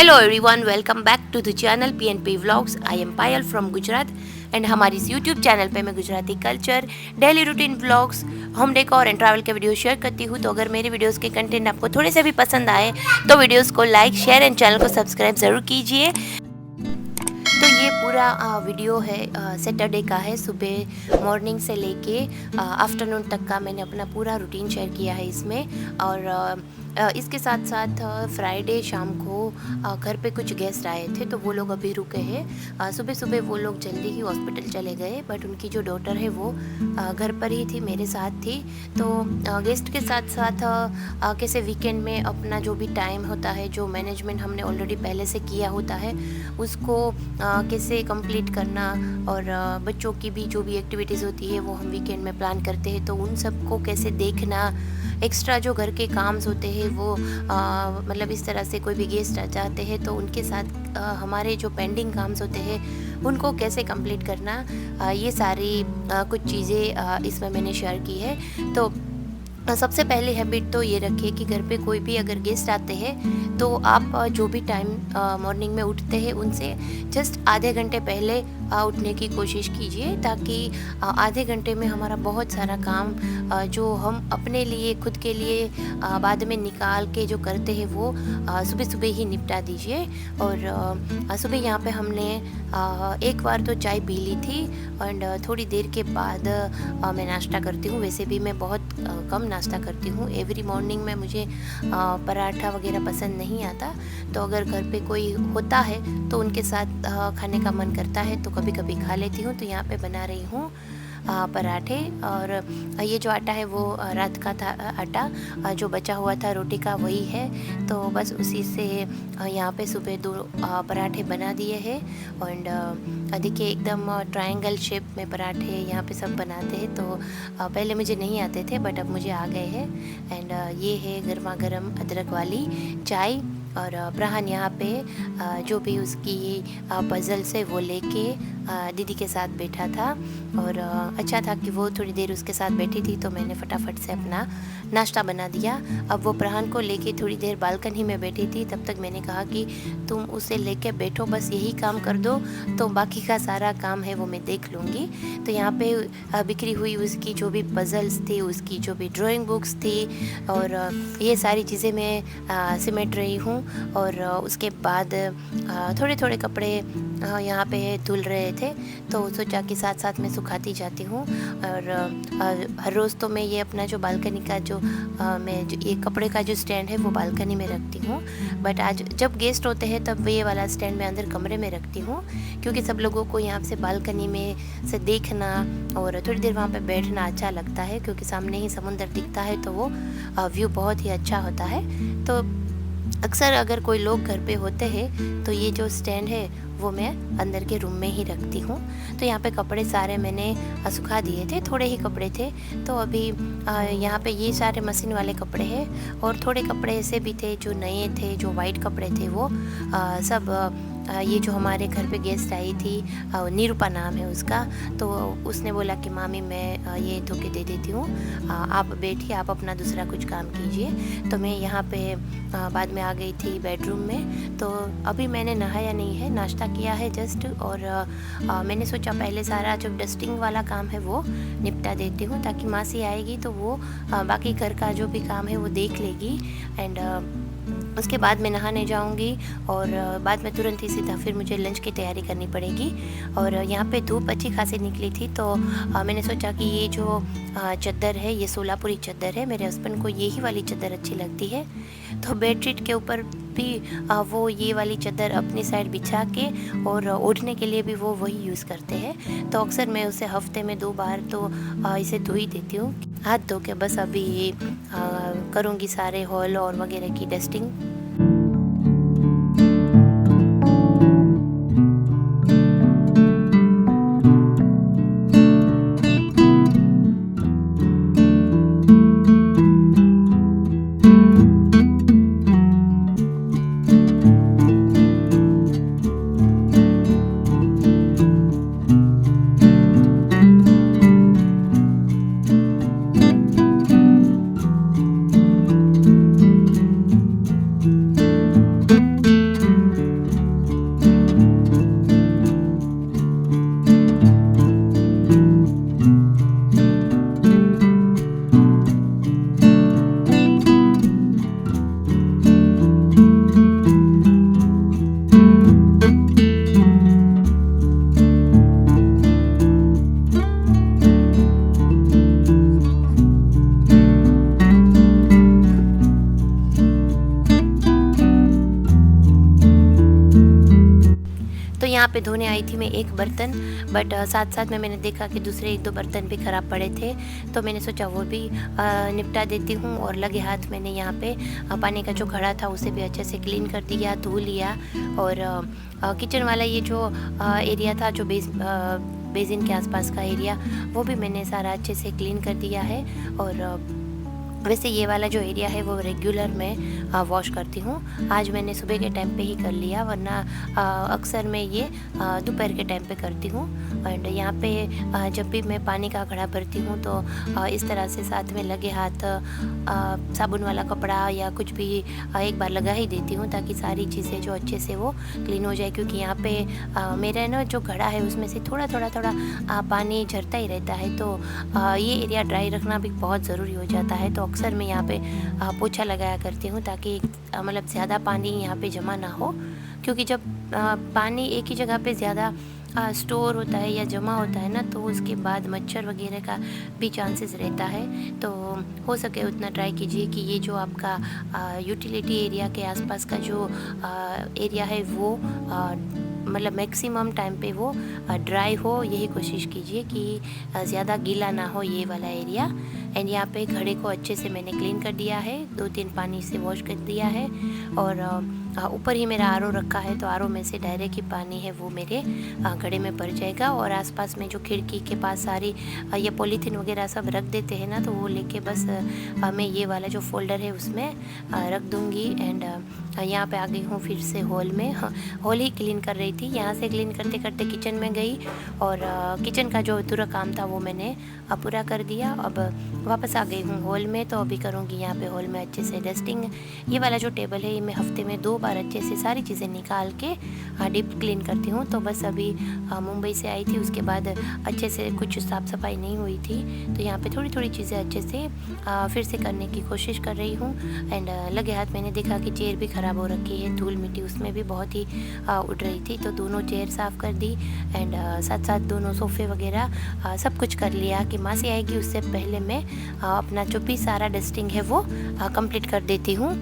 Hello everyone, welcome back to the channel P vlogs. I am Payal from Gujarat and हमारी इस YouTube channel पे मैं Gujarati culture, daily routine vlogs, home decor and travel के video share करती हूँ। तो अगर मेरे वीडियोस के कंटेंट आपको थोड़े से भी पसंद आए तो वीडियोस को लाइक, शेयर एंड चैनल को सब्सक्राइब ज़रूर कीजिए। तो ये पूरा वीडियो है सैटरडे का है। सुबह मॉर्निंग से लेके आफ्टरनून तक का मैंने अपना पूरा रूटीन शेयर किया है इसमें। और इसके साथ साथ फ्राइडे शाम को घर पे कुछ गेस्ट आए थे, तो वो लोग अभी रुके हैं। सुबह सुबह वो लोग जल्दी ही हॉस्पिटल चले गए, बट उनकी जो डॉटर है वो घर पर ही थी, मेरे साथ थी। तो गेस्ट के साथ साथ कैसे वीकेंड में अपना जो भी टाइम होता है, जो मैनेजमेंट हमने ऑलरेडी पहले से किया होता है, उसको कैसे कंप्लीट करना, और बच्चों की भी जो भी एक्टिविटीज़ होती है वो हम वीकेंड में प्लान करते हैं, तो उन सब को कैसे देखना। एक्स्ट्रा जो घर के काम्स होते हैं वो मतलब इस तरह से कोई भी गेस्ट आ जाते हैं तो उनके साथ हमारे जो पेंडिंग काम्स होते हैं उनको कैसे कंप्लीट करना, ये सारी कुछ चीज़ें इसमें मैंने शेयर की है। तो सबसे पहले हैबिट तो ये रखिए कि घर पे कोई भी अगर गेस्ट आते हैं तो आप जो भी टाइम मॉर्निंग में उठते हैं उनसे जस्ट आधे घंटे पहले उठने की कोशिश कीजिए, ताकि आधे घंटे में हमारा बहुत सारा काम जो हम अपने लिए, खुद के लिए बाद में निकाल के जो करते हैं वो सुबह सुबह ही निपटा दीजिए। और सुबह यहाँ पे हमने एक बार तो चाय पी ली थी, एंड थोड़ी देर के बाद मैं नाश्ता करती हूँ। वैसे भी मैं बहुत कम नाश्ता करती हूँ। एवरी मॉर्निंग में मुझे पराठा वगैरह पसंद नहीं आता, तो अगर घर पे कोई होता है तो उनके साथ खाने का मन करता है तो कभी कभी खा लेती हूँ। तो यहाँ पे बना रही हूँ पराठे, और ये जो आटा है वो रात का था आटा, जो बचा हुआ था रोटी का वही है। तो बस उसी से यहाँ पे सुबह 2 पराठे बना दिए हैं। और देखिए एकदम ट्रायंगल शेप में पराठे यहाँ पे सब बनाते हैं। तो पहले मुझे नहीं आते थे, बट अब मुझे आ गए हैं। एंड ये है गर्मा गर्म अदरक वाली चाय। और ब्रहान यहाँ पे जो भी उसकी पज़ल से वो लेके दीदी के साथ बैठा था, और अच्छा था कि वो थोड़ी देर उसके साथ बैठी थी, तो मैंने फटाफट से अपना नाश्ता बना दिया। अब वो ब्रहान को लेके थोड़ी देर बालकनी में बैठी थी, तब तक मैंने कहा कि तुम उसे लेके बैठो, बस यही काम कर दो, तो बाकी का सारा काम है वो मैं देख लूँगी। तो यहाँ पे बिखरी हुई उसकी जो भी पज़ल्स थी, उसकी जो भी ड्राइंग बुक्स थी, और ये सारी चीज़ें मैं सिमट रही हूँ। और उसके बाद थोड़े थोड़े कपड़े यहाँ पे धुल रहे थे, तो सोचा कि साथ साथ में सुखाती जाती हूँ। और हर रोज़ तो मैं ये अपना जो बालकनी का जो मैं जो ये कपड़े का जो स्टैंड है वो बालकनी में रखती हूँ, बट आज जब गेस्ट होते हैं तब ये वाला स्टैंड मैं अंदर कमरे में रखती हूँ, क्योंकि सब लोगों को यहाँ से बालकनी में से देखना और थोड़ी देर वहाँ पे बैठना अच्छा लगता है, क्योंकि सामने ही समुंदर दिखता है, तो वो व्यू बहुत ही अच्छा होता है। तो अक्सर अगर कोई लोग घर पे होते हैं तो ये जो स्टैंड है वो मैं अंदर के रूम में ही रखती हूँ। तो यहाँ पे कपड़े सारे मैंने सुखा दिए थे, थोड़े ही कपड़े थे, तो अभी यहाँ पे ये सारे मशीन वाले कपड़े हैं, और थोड़े कपड़े ऐसे भी थे जो नए थे, जो वाइट कपड़े थे वो सब ये जो हमारे घर पे गेस्ट आई थी, निरूपा नाम है उसका, तो उसने बोला कि मामी मैं ये धो के दे देती हूँ, आप बैठिए, आप अपना दूसरा कुछ काम कीजिए। तो मैं यहाँ पे बाद में आ गई थी बेडरूम में। तो अभी मैंने नहाया नहीं है, नाश्ता किया है जस्ट, और मैंने सोचा पहले सारा जो डस्टिंग वाला काम है वो निपटा देती हूँ, ताकि मासी आएगी तो वो बाकी घर का जो भी काम है वो देख लेगी। एंड उसके बाद मैं नहाने जाऊंगी, और बाद में तुरंत ही सीधा फिर मुझे लंच की तैयारी करनी पड़ेगी। और यहाँ पे धूप अच्छी खासी निकली थी, तो मैंने सोचा कि ये जो चादर है ये सोलापुरी चादर है, मेरे हस्बैंड को यही वाली चादर अच्छी लगती है, तो बेडशीट के ऊपर भी वो ये वाली चादर अपनी साइड बिछा के और ओढ़ने के लिए भी वो वही यूज़ करते हैं। तो अक्सर मैं उसे हफ्ते में 2 बार तो इसे धो ही देती हूँ, हाथ धो के। बस अभी करूँगी सारे हॉल और वगैरह की डस्टिंग। पे धोने आई थी मैं एक बर्तन, बट साथ साथ में मैंने देखा कि दूसरे 1-2 बर्तन भी ख़राब पड़े थे, तो मैंने सोचा वो भी निपटा देती हूँ। और लगे हाथ मैंने यहाँ पे पानी का जो घड़ा था उसे भी अच्छे से क्लीन कर दिया, धो लिया। और किचन वाला ये जो एरिया था, जो बेसिन के आसपास का एरिया, वो भी मैंने सारा अच्छे से क्लीन कर दिया है। और वैसे ये वाला जो एरिया है वो रेगुलर मैं वॉश करती हूँ। आज मैंने सुबह के टाइम पे ही कर लिया, वरना अक्सर मैं ये दोपहर के टाइम पे करती हूँ। एंड यहाँ पे जब भी मैं पानी का घड़ा भरती हूँ तो इस तरह से साथ में लगे हाथ साबुन वाला कपड़ा या कुछ भी एक बार लगा ही देती हूँ, ताकि सारी चीज़ें जो अच्छे से वो क्लीन हो जाए। क्योंकि यहाँ पे मेरा ना जो घड़ा है उसमें से थोड़ा पानी झरता ही रहता है, तो ये एरिया ड्राई रखना भी बहुत ज़रूरी हो जाता है। तो अक्सर मैं यहाँ पे पोछा लगाया करती हूँ, ताकि मतलब ज़्यादा पानी यहाँ पे जमा ना हो। क्योंकि जब पानी एक ही जगह पे ज़्यादा स्टोर होता है या जमा होता है ना, तो उसके बाद मच्छर वगैरह का भी चांसेस रहता है। तो हो सके उतना ट्राई कीजिए कि ये जो आपका यूटिलिटी एरिया के आसपास का जो एरिया है वो मतलब मैक्सिमम टाइम पे वो ड्राई हो। यही कोशिश कीजिए कि ज़्यादा गीला ना हो ये वाला एरिया। एंड यहाँ पे घड़े को अच्छे से मैंने क्लीन कर दिया है, 2-3 पानी से वॉश कर दिया है। और ऊपर ही मेरा आरओ रखा है, तो आरओ में से डायरेक्ट ही पानी है वो मेरे घड़े में भर जाएगा। और आसपास में जो खिड़की के पास सारी ये पॉलीथीन वगैरह सब रख देते हैं ना, तो वो लेके बस मैं ये वाला जो फोल्डर है उसमें रख दूँगी। एंड यहाँ पे आ गई हूँ फिर से हॉल में। हॉल ही क्लीन कर रही थी, यहाँ से क्लीन करते करते किचन में गई और किचन का जो अधूरा काम था वो मैंने पूरा कर दिया। अब वापस आ गई हूँ हॉल में, तो अभी करूँगी यहाँ पे हॉल में अच्छे से डस्टिंग। ये वाला जो टेबल है ये मैं हफ्ते में 2 बार अच्छे से सारी चीज़ें निकाल के डीप क्लीन करती हूँ। तो बस अभी मुंबई से आई थी, उसके बाद अच्छे से कुछ साफ़ सफाई नहीं हुई थी, तो यहाँ पे थोड़ी चीज़ें अच्छे से फिर से करने की कोशिश कर रही हूँ। एंड लगे हाथ मैंने देखा कि चेयर भी ख़राब हो रखी है, धूल मिट्टी उसमें भी बहुत ही उड़ रही थी, तो दोनों चेयर साफ़ कर दी। एंड साथ साथ दोनों सोफ़े वगैरह सब कुछ कर लिया कि मासी आएगी उससे पहले मैं अपना जो भी सारा डस्टिंग है वो कंप्लीट कर देती हूँ।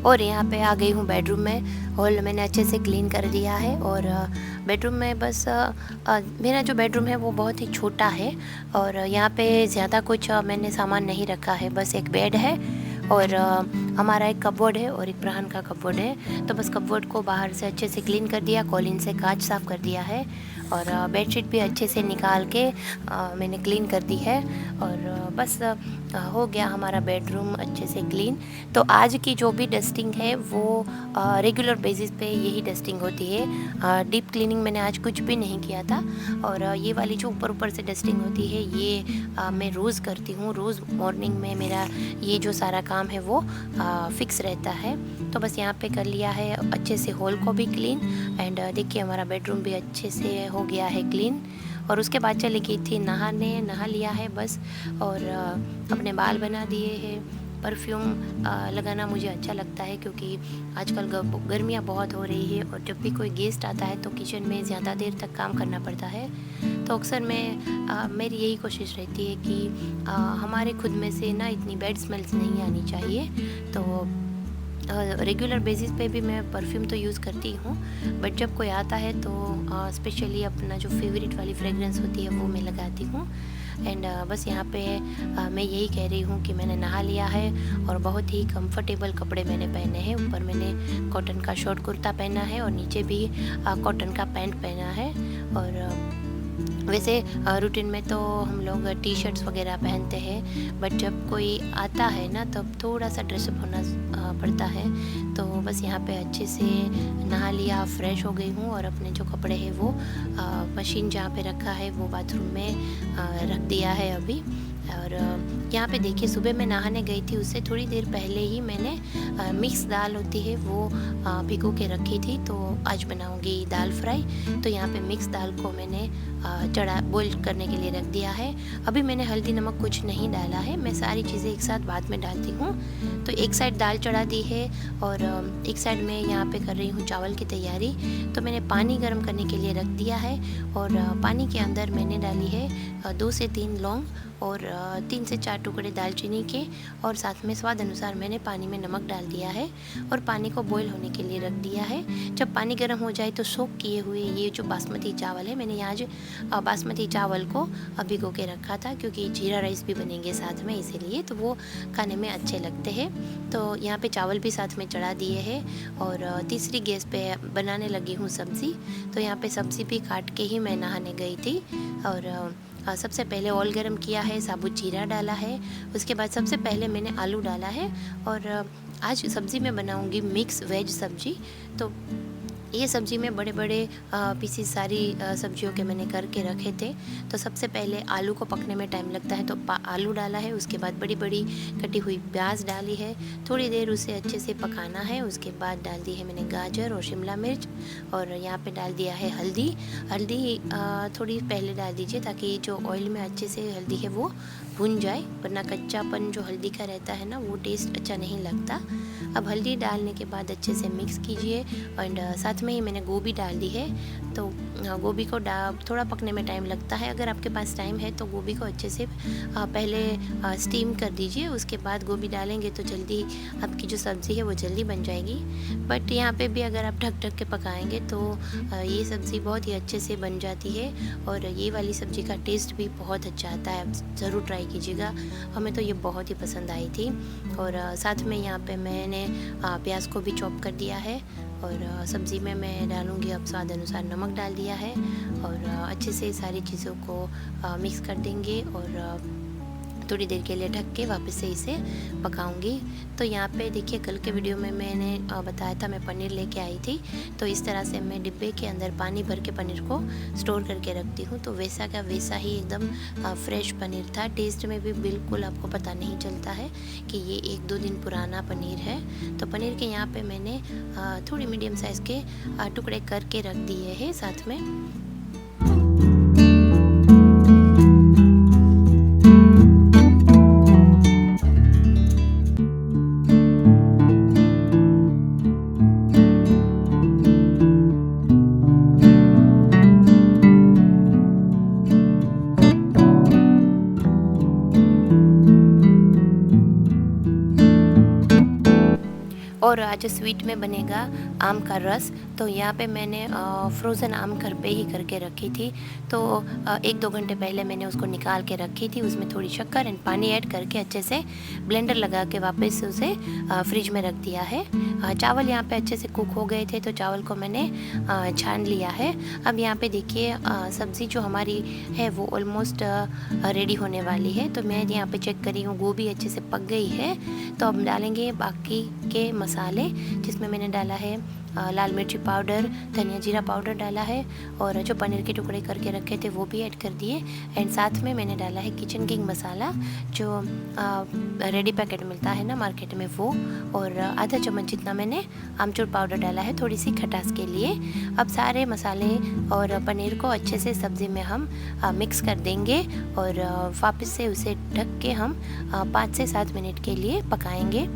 और यहाँ पे आ गई हूँ बेडरूम में। हॉल मैंने अच्छे से क्लीन कर दिया है और बेडरूम में बस मेरा जो बेडरूम है वो बहुत ही छोटा है और यहाँ पे ज़्यादा कुछ मैंने सामान नहीं रखा है। बस एक बेड है और हमारा एक कपबोर्ड है और एक ब्राह्मण का कपबोर्ड है। तो बस कपबोर्ड को बाहर से अच्छे से क्लीन कर दिया, कॉलिन से कांच साफ़ कर दिया है और बेडशीट भी अच्छे से निकाल के मैंने क्लीन कर दी है और बस हो गया हमारा बेडरूम अच्छे से क्लीन। तो आज की जो भी डस्टिंग है वो रेगुलर बेसिस पे यही डस्टिंग होती है। डीप क्लीनिंग मैंने आज कुछ भी नहीं किया था और ये वाली जो ऊपर से डस्टिंग होती है ये मैं रोज़ करती हूँ। रोज़ मॉर्निंग में मेरा ये जो सारा काम है वो फिक्स रहता है। तो बस यहाँ पे कर लिया है अच्छे से हॉल को भी क्लीन एंड देखिए हमारा बेडरूम भी अच्छे से हो गया है क्लीन। और उसके बाद चली गई थी नहाने, नहा लिया है बस और अपने बाल बना दिए हैं। परफ्यूम लगाना मुझे अच्छा लगता है क्योंकि आजकल गर्मियाँ बहुत हो रही है और जब भी कोई गेस्ट आता है तो किचन में ज़्यादा देर तक काम करना पड़ता है। तो अक्सर मेरी यही कोशिश रहती है कि हमारे खुद में से ना इतनी बैड स्मेल्स नहीं आनी चाहिए। तो रेगुलर बेसिस पे भी मैं परफ्यूम तो यूज़ करती हूँ, बट जब कोई आता है तो स्पेशली अपना जो फेवरेट वाली फ्रेगरेंस होती है वो मैं लगाती हूँ। एंड बस यहाँ पे मैं यही कह रही हूँ कि मैंने नहा लिया है और बहुत ही कंफर्टेबल कपड़े मैंने पहने हैं। ऊपर मैंने कॉटन का शॉर्ट कुर्ता पहना है और नीचे भी कॉटन का पैंट पहना है और वैसे रूटीन में तो हम लोग टी शर्ट्स वगैरह पहनते हैं, बट जब कोई आता है ना तब थोड़ा सा ड्रेसअप होना पड़ता है। तो बस यहाँ पे अच्छे से नहा लिया, फ्रेश हो गई हूँ और अपने जो कपड़े हैं वो मशीन जहाँ पे रखा है वो बाथरूम में रख दिया है अभी। और यहाँ पे देखिए सुबह मैं नहाने गई थी, उससे थोड़ी देर पहले ही मैंने मिक्स दाल होती है वो भिगो के रखी थी। तो आज बनाऊंगी दाल फ्राई। तो यहाँ पे मिक्स दाल को मैंने चढ़ा बॉईल करने के लिए रख दिया है। अभी मैंने हल्दी नमक कुछ नहीं डाला है, मैं सारी चीज़ें एक साथ बाद में डालती हूँ। तो एक साइड दाल चढ़ा दी है और एक साइड में यहाँ पे कर रही हूँ चावल की तैयारी। तो मैंने पानी गर्म करने के लिए रख दिया है और पानी के अंदर मैंने डाली है 2 से 3 लौंग और 3 से 4 टुकड़े दालचीनी के, और साथ में स्वाद अनुसार मैंने पानी में नमक डाल दिया है और पानी को बॉईल होने के लिए रख दिया है। जब पानी गर्म हो जाए तो सोक किए हुए ये जो बासमती चावल है, मैंने आज बासमती चावल को भिगो के रखा था क्योंकि जीरा राइस भी बनेंगे साथ में, इसीलिए तो वो खाने में अच्छे लगते हैं। तो यहाँ पे चावल भी साथ में चढ़ा दिए हैं और तीसरी गैस पे बनाने लगी हूँ सब्ज़ी। तो यहाँ पे सब्ज़ी भी काट के ही मैं नहाने गई थी। और सबसे पहले ऑयल गरम किया है, साबुत जीरा डाला है, उसके बाद सबसे पहले मैंने आलू डाला है। और आज सब्ज़ी में बनाऊंगी मिक्स वेज सब्ज़ी। तो ये सब्ज़ी में बड़े बड़े पीसीस सारी सब्जियों के मैंने करके रखे थे। तो सबसे पहले आलू को पकने में टाइम लगता है तो आलू डाला है, उसके बाद बड़ी बड़ी कटी हुई प्याज डाली है, थोड़ी देर उसे अच्छे से पकाना है। उसके बाद डाल दी है मैंने गाजर और शिमला मिर्च और यहाँ पे डाल दिया है हल्दी। हल्दी थोड़ी पहले डाल दीजिए ताकि जो ऑयल में अच्छे से हल्दी है वो भुन जाए, वरना कच्चापन जो हल्दी का रहता है ना वो टेस्ट अच्छा नहीं लगता। अब हल्दी डालने के बाद अच्छे से मिक्स कीजिए एंड साथ में ही मैंने गोभी डाल दी है। तो गोभी को थोड़ा पकने में टाइम लगता है, अगर आपके पास टाइम है तो गोभी को अच्छे से पहले स्टीम कर दीजिए, उसके बाद गोभी डालेंगे तो जल्दी आपकी जो सब्ज़ी है वो जल्दी बन जाएगी। बट यहाँ पे भी अगर आप ढक ढक के पकाएंगे तो ये सब्ज़ी बहुत ही अच्छे से बन जाती है और ये वाली सब्ज़ी का टेस्ट भी बहुत अच्छा आता है। आप ज़रूर ट्राई कीजिएगा, हमें तो ये बहुत ही पसंद आई थी। और साथ में यहाँ पे मैंने प्याज को भी चॉप कर दिया है और सब्ज़ी में मैं डालूँगी अब स्वाद अनुसार नमक डाल दिया है और अच्छे से सारी चीज़ों को मिक्स कर देंगे और थोड़ी देर के लिए ढक के वापस से इसे पकाऊंगी। तो यहाँ पे देखिए कल के वीडियो में मैंने बताया था मैं पनीर लेके आई थी, तो इस तरह से मैं डिब्बे के अंदर पानी भर के पनीर को स्टोर करके रखती हूँ। तो वैसा का वैसा ही एकदम फ्रेश पनीर था, टेस्ट में भी बिल्कुल आपको पता नहीं चलता है कि ये 1-2 दिन पुराना पनीर है। तो पनीर के यहाँ पर मैंने थोड़ी मीडियम साइज़ के टुकड़े करके रख दिए हैं साथ में। और आज स्वीट में बनेगा आम का रस। तो यहाँ पे मैंने फ्रोज़न आम घर पे ही करके रखी थी। तो 1-2 घंटे पहले मैंने उसको निकाल के रखी थी, उसमें थोड़ी शक्कर एंड पानी ऐड करके अच्छे से ब्लेंडर लगा के वापस से उसे फ्रिज में रख दिया है। चावल यहाँ पे अच्छे से कुक हो गए थे तो चावल को मैंने छान लिया है। अब यहाँ पे देखिए सब्ज़ी जो हमारी है वो ऑलमोस्ट रेडी होने वाली है। तो मैं यहाँ पे चेक करी हूँ गोभी अच्छे से पक गई है। तो अब डालेंगे बाकी के मसाले, जिसमें मैंने डाला है लाल मिर्ची पाउडर, धनिया जीरा पाउडर डाला है और जो पनीर के टुकड़े करके रखे थे वो भी ऐड कर दिए। एंड साथ में मैंने डाला है किचन किंग मसाला जो रेडी पैकेट मिलता है ना मार्केट में वो, और आधा चम्मच जितना मैंने आमचूर पाउडर डाला है थोड़ी सी खटास के लिए। अब सारे मसाले और पनीर को अच्छे से सब्ज़ी में हम मिक्स कर देंगे और वापस से उसे ढक के हम 5 से 7 मिनट के लिए पकाएंगे।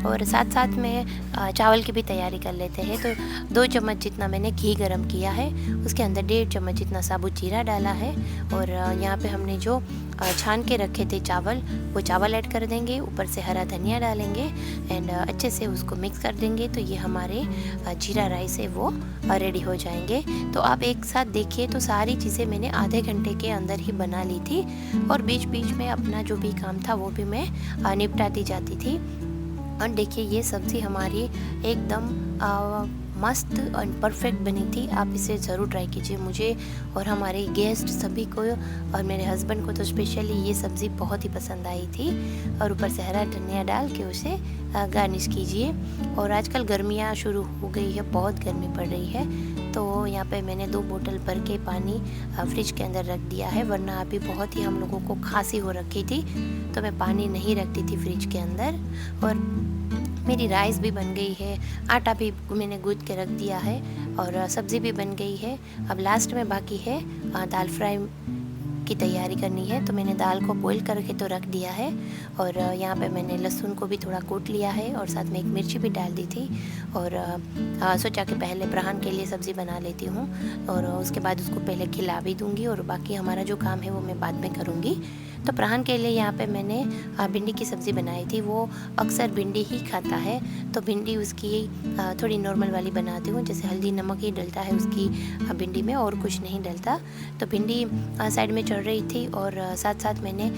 और साथ साथ में चावल की भी तैयारी कर लेते हैं। तो 2 चम्मच जितना मैंने घी गरम किया है, उसके अंदर 1.5 चम्मच जितना साबुत जीरा डाला है और यहाँ पे हमने जो छान के रखे थे चावल वो चावल ऐड कर देंगे, ऊपर से हरा धनिया डालेंगे एंड अच्छे से उसको मिक्स कर देंगे। तो ये हमारे जीरा राइस है वो रेडी हो जाएंगे। तो आप एक साथ देखिए तो सारी चीज़ें मैंने आधे घंटे के अंदर ही बना ली थी और बीच बीच में अपना जो भी काम था वो भी मैं निपटाती जाती थी। और देखिए ये सब्ज़ी हमारी एकदम मस्त और परफेक्ट बनी थी। आप इसे ज़रूर ट्राई कीजिए। मुझे और हमारे गेस्ट सभी को और मेरे हस्बैंड को तो स्पेशली ये सब्ज़ी बहुत ही पसंद आई थी। और ऊपर से हरा धनिया डाल के उसे गार्निश कीजिए। और आजकल गर्मियाँ शुरू हो गई है, बहुत गर्मी पड़ रही है, तो यहाँ पे मैंने 2 बोतल भर के पानी फ्रिज के अंदर रख दिया है, वरना अभी बहुत ही हम लोगों को खांसी हो रखी थी, तो मैं पानी नहीं रखती थी फ्रिज के अंदर। और मेरी राइस भी बन गई है, आटा भी मैंने गूँथ के रख दिया है और सब्ज़ी भी बन गई है। अब लास्ट में बाकी है दाल फ्राई की तैयारी करनी है, तो मैंने दाल को बॉईल करके तो रख दिया है। और यहाँ पे मैंने लहसुन को भी थोड़ा कूट लिया है और साथ में एक मिर्ची भी डाल दी थी। और सोचा कि पहले ब्राह्न के लिए सब्ज़ी बना लेती हूँ और उसके बाद उसको पहले खिला भी दूँगी और बाकी हमारा जो काम है वो मैं बाद में करूँगी। तो ब्राह्न के लिए यहाँ पे मैंने भिंडी की सब्ज़ी बनाई थी। वो अक्सर भिंडी ही खाता है, तो भिंडी उसकी थोड़ी नॉर्मल वाली बनाती हूँ, जैसे हल्दी नमक ही डलता है उसकी भिंडी में और कुछ नहीं डलता। तो भिंडी साइड में चढ़ रही थी और साथ साथ मैंने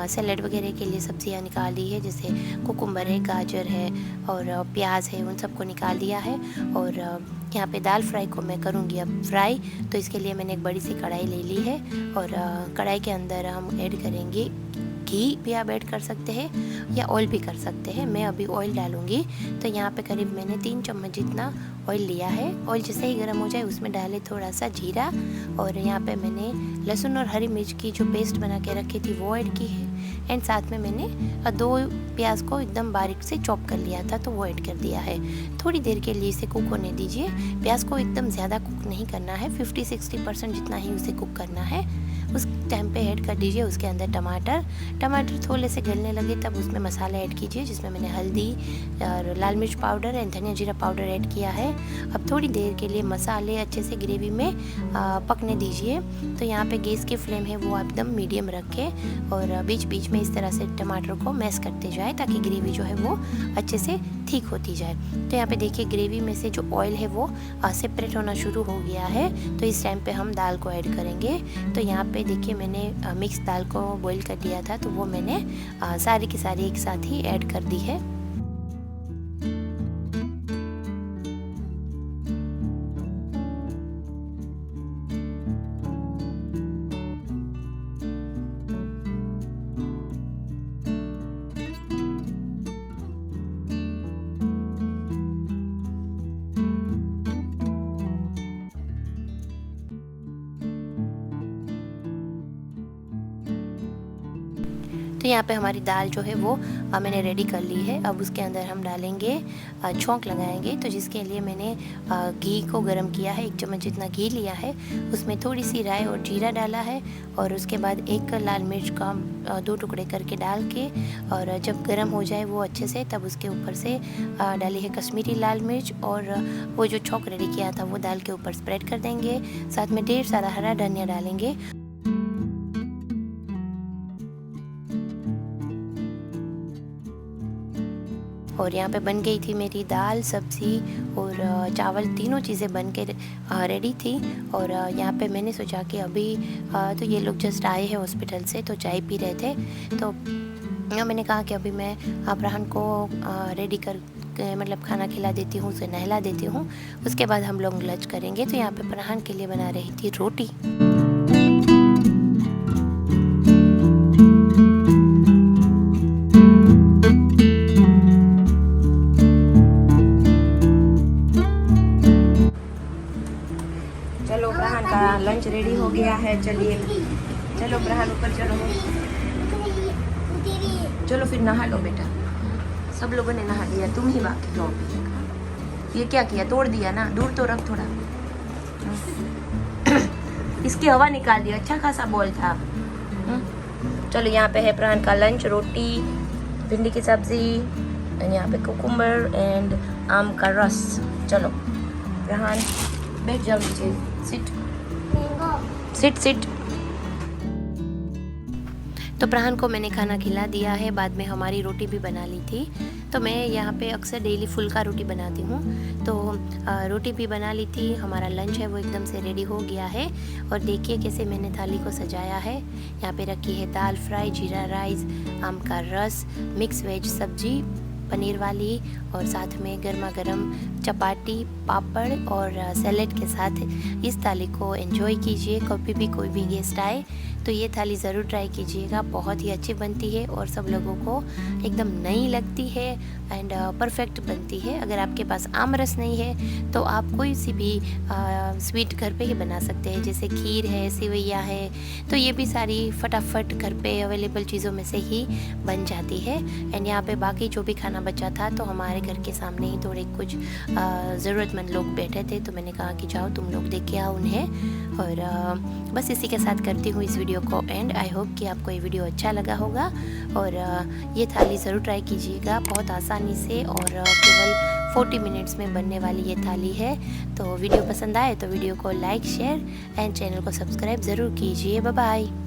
सैलेड वगैरह के लिए सब्जियाँ निकाल ली है, जैसे कुकुम्बर है, गाजर है और प्याज है, उन सबको निकाल दिया है। और यहाँ पे दाल फ्राई को मैं करूँगी अब फ्राई, तो इसके लिए मैंने एक बड़ी सी कढ़ाई ले ली है और कढ़ाई के अंदर हम ऐड करेंगे घी भी आप ऐड कर सकते हैं या ऑयल भी कर सकते हैं। मैं अभी ऑयल डालूँगी, तो यहाँ पे करीब मैंने 3 चम्मच जितना ऑयल लिया है। ऑयल जैसे ही गर्म हो जाए उसमें डाले थोड़ा सा जीरा और यहाँ पे मैंने लहसुन और हरी मिर्च की जो पेस्ट बना के रखी थी वो ऐड की है। एंड साथ में मैंने 2 प्याज को एकदम बारीक से चॉप कर लिया था, तो वो ऐड कर दिया है। थोड़ी देर के लिए इसे कुक होने दीजिए। प्याज को एकदम ज़्यादा कुक नहीं करना है, 50-60% जितना ही उसे कुक करना है। उस टाइम पे ऐड कर दीजिए उसके अंदर टमाटर थोड़े से गलने लगे तब उसमें मसाला ऐड कीजिए, जिसमें मैंने हल्दी और लाल मिर्च पाउडर एंड धनिया जीरा पाउडर ऐड किया है। अब थोड़ी देर के लिए मसाले अच्छे से ग्रेवी में पकने दीजिए। तो यहाँ पे गैस की फ्लेम है वो एकदम मीडियम रखें और बीच बीच में इस तरह से टमाटर को मैश करते जाए ताकि ग्रेवी जो है वो अच्छे से ठीक होती जाए। तो यहाँ पे देखिए ग्रेवी में से जो ऑयल है वो सेपरेट होना शुरू हो गया है, तो इस टाइम पे हम दाल को ऐड करेंगे। तो यहाँ पे देखिए मैंने मिक्स दाल को बॉईल कर दिया था, तो वो मैंने सारी की सारी एक साथ ही ऐड कर दी है। तो यहाँ पे हमारी दाल जो है वो मैंने रेडी कर ली है। अब उसके अंदर हम डालेंगे छौंक लगाएंगे, तो जिसके लिए मैंने घी को गरम किया है, 1 चम्मच जितना घी लिया है, उसमें थोड़ी सी राई और जीरा डाला है और उसके बाद 1 लाल मिर्च का 2 टुकड़े करके डाल के और जब गरम हो जाए वो अच्छे से, तब उसके ऊपर से डाली है कश्मीरी लाल मिर्च और वो जो छौंक रेडी किया था वो दाल के ऊपर स्प्रेड कर देंगे। साथ में ढेर सारा हरा धनिया डालेंगे। और यहाँ पे बन गई थी मेरी दाल, सब्ज़ी और चावल, तीनों चीज़ें बन के रेडी थी। और यहाँ पे मैंने सोचा कि अभी तो ये लोग जस्ट आए हैं हॉस्पिटल से, तो चाय पी रहे थे, तो मैंने कहा कि अभी मैं ब्राह्न को रेडी कर मतलब खाना खिला देती हूँ, उसे नहला देती हूँ, उसके बाद हम लोग लंच करेंगे। तो यहाँ पे ब्राह्न के लिए बना रही थी रोटी। चलो ब्राह्न का लंच रेडी हो गया है, चलिए चलो ब्राह्न ऊपर चलो, चलो फिर नहा लो बेटा। सब लोगों ने नहा लिया, तुम ही बाकी हो। ये क्या किया, तोड़ दिया ना, दूर तो रख थोड़ा। इसकी हवा निकाल दी, अच्छा खासा बॉल था। चलो यहाँ पे है ब्राह्न का लंच, रोटी, भिंडी की सब्जी, यहाँ पे कुकुम्बर एंड आम का रस। चलो ब्राह्न बैठ जाओ नीचे, सिट। तो ब्राह्न को मैंने खाना खिला दिया है, बाद में हमारी रोटी भी बना ली थी। तो मैं यहाँ पे अक्सर डेली फुल्का रोटी बनाती हूँ, तो रोटी भी बना ली थी। हमारा लंच है वो एकदम से रेडी हो गया है। और देखिए कैसे मैंने थाली को सजाया है। यहाँ पे रखी है दाल फ्राई, जीरा राइस, आम का रस, मिक्स वेज सब्जी पनीर वाली, और साथ में गर्मा गर्म चपाती, पापड़ और सैलेड के साथ इस थाली को एंजॉय कीजिए। कभी भी कोई भी गेस्ट आए तो ये थाली ज़रूर ट्राई कीजिएगा। बहुत ही अच्छी बनती है और सब लोगों को एकदम नई लगती है एंड परफेक्ट बनती है। अगर आपके पास आम रस नहीं है तो आप कोई सी भी स्वीट घर पे ही बना सकते हैं, जैसे खीर है, सेवैया है, तो ये भी सारी फटाफट घर पे अवेलेबल चीज़ों में से ही बन जाती है। एंड यहाँ पे बाकी जो भी खाना बचा था तो हमारे घर के सामने ही थोड़े कुछ ज़रूरतमंद लोग बैठे थे, तो मैंने कहा कि जाओ तुम लोग देख के आओ उन्हें। और बस इसी के साथ करती हूँ इस वीडियो को एंड। आई होप कि आपको ये वीडियो अच्छा लगा होगा और ये थाली ज़रूर ट्राई कीजिएगा। बहुत आसानी से और केवल 40 मिनट्स में बनने वाली ये थाली है। तो वीडियो पसंद आए तो वीडियो को लाइक, शेयर एंड चैनल को सब्सक्राइब ज़रूर कीजिए। Bye bye.